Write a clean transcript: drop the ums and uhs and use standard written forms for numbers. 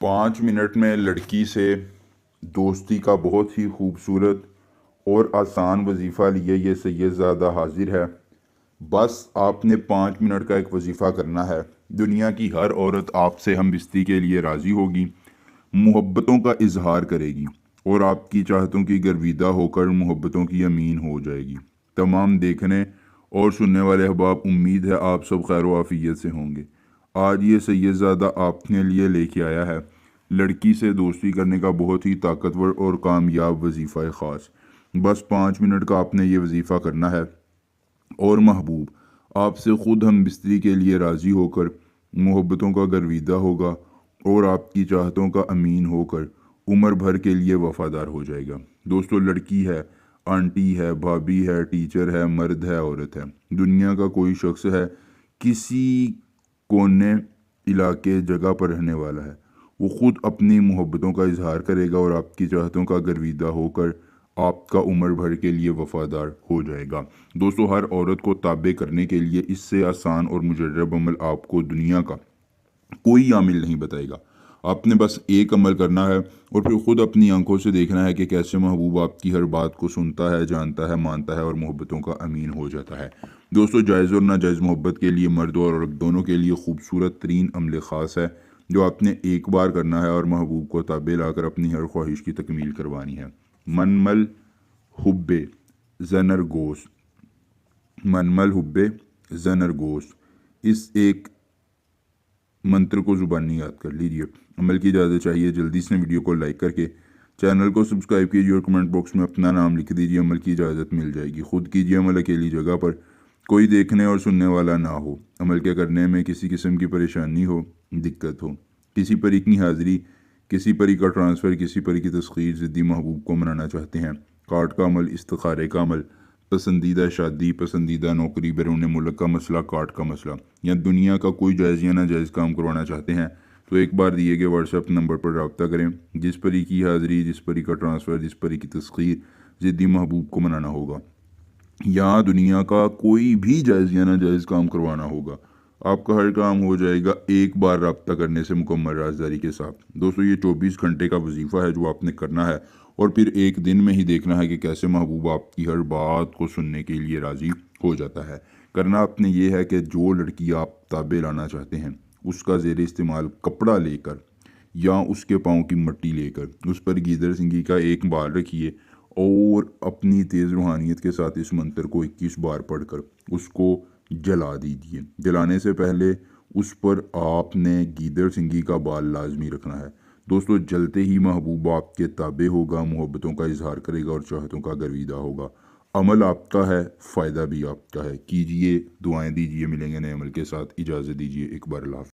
5 minute میں لڑکی سے دوستی کا بہت ہی خوبصورت اور آسان وظیفہ لیے یہ سید زادہ حاضر ہے۔ بس آپ نے 5 منٹ کا ایک وظیفہ کرنا ہے۔ دنیا کی ہر عورت آپ سے ہم بستی کے لیے راضی ہوگی، محبتوں کا اظہار کرے گی اور آپ کی چاہتوں کی گرویدہ ہو کر محبتوں کی امین ہو جائے گی۔ تمام دیکھنے اور سننے والے احباب، امید ہے آپ سب خیر و عافیت سے ہوں گے۔ آج یہ سید زادہ آپ کے لیے لے کے آیا ہے لڑکی سے دوستی کرنے کا بہت ہی طاقتور اور کامیاب وظیفہ خاص۔ بس 5 منٹ کا آپ نے یہ وظیفہ کرنا ہے اور محبوب آپ سے خود ہم بستری کے لیے راضی ہو کر محبتوں کا گرویدہ ہوگا اور آپ کی چاہتوں کا امین ہو کر عمر بھر کے لیے وفادار ہو جائے گا۔ دوستو، لڑکی ہے، آنٹی ہے، بھابھی ہے، ٹیچر ہے، مرد ہے، عورت ہے، دنیا کا کوئی شخص ہے، کسی کونے علاقے جگہ پر رہنے والا ہے، وہ خود اپنی محبتوں کا اظہار کرے گا اور آپ کی چاہتوں کا گرویدہ ہو کر آپ کا عمر بھر کے لیے وفادار ہو جائے گا۔ دوستو، ہر عورت کو تابع کرنے کے لیے اس سے آسان اور مجرب عمل آپ کو دنیا کا کوئی عامل نہیں بتائے گا۔ آپ نے بس ایک عمل کرنا ہے اور پھر خود اپنی آنکھوں سے دیکھنا ہے کہ کیسے محبوب آپ کی ہر بات کو سنتا ہے، جانتا ہے، مانتا ہے اور محبتوں کا امین ہو جاتا ہے۔ دوستو، جائز اور ناجائز محبت کے لیے مرد اور عورت دونوں کے لیے خوبصورت ترین عمل خاص ہے جو آپ نے ایک بار کرنا ہے اور محبوب کو تابع لا کر اپنی ہر خواہش کی تکمیل کروانی ہے۔ منمل حب زنر گوشت، منمل حب زنر گوشت، اس ایک منتر کو زبانی یاد کر لیجئے۔ عمل کی اجازت چاہیے، جلدی سے ویڈیو کو لائک کر کے چینل کو سبسکرائب کیجئے اور کمنٹ باکس میں اپنا نام لکھ دیجئے۔ عمل کی اجازت مل جائے گی۔ خود کیجئے عمل، اکیلی جگہ پر، کوئی دیکھنے اور سننے والا نہ ہو۔ عمل کے کرنے میں کسی قسم کی پریشانی ہو، دقت ہو، کسی پری کی حاضری، کسی پری کا ٹرانسفر، کسی پری کی تسخیر، ضدی محبوب کو منانا چاہتے ہیں، کارڈ کا عمل، استخارے کا عمل، پسندیدہ شادی، پسندیدہ نوکری، بیرون ملک کا مسئلہ، کارڈ کا مسئلہ، یا دنیا کا کوئی جائز یا ناجائز کام کروانا چاہتے ہیں تو ایک بار دیے گئے واٹس ایپ نمبر پر رابطہ کریں۔ جس پری کی حاضری، جس پری کا ٹرانسفر، جس پری کی تسخیر، ضدی محبوب کو منانا ہوگا، یا دنیا کا کوئی بھی جائز یا ناجائز کام کروانا ہوگا، آپ کا ہر کام ہو جائے گا ایک بار رابطہ کرنے سے مکمل رازداری کے ساتھ۔ دوستو، یہ 24 گھنٹے کا وظیفہ ہے جو آپ نے کرنا ہے اور پھر ایک دن میں ہی دیکھنا ہے کہ کیسے محبوب آپ کی ہر بات کو سننے کے لیے راضی ہو جاتا ہے۔ کرنا آپ نے یہ ہے کہ جو لڑکی آپ تابع لانا چاہتے ہیں اس کا زیر استعمال کپڑا لے کر یا اس کے پاؤں کی مٹی لے کر اس پر گیدڑ سنگھی کا ایک بال رکھیے اور اپنی تیز روحانیت کے ساتھ اس منتر کو 21 بار پڑھ کر اس کو جلا دیجیے۔ جلانے سے پہلے اس پر آپ نے گیدڑ سنگھی کا بال لازمی رکھنا ہے۔ دوستو، جلتے ہی محبوب آپ کے تابع ہوگا، محبتوں کا اظہار کرے گا اور چاہتوں کا گرویدہ ہوگا۔ عمل آپ کا ہے، فائدہ بھی آپ کا ہے۔ کیجئے، دعائیں دیجئے، ملیں گے نئے عمل کے ساتھ۔ اجازت دیجئے، ایک بار اللہ حافظ۔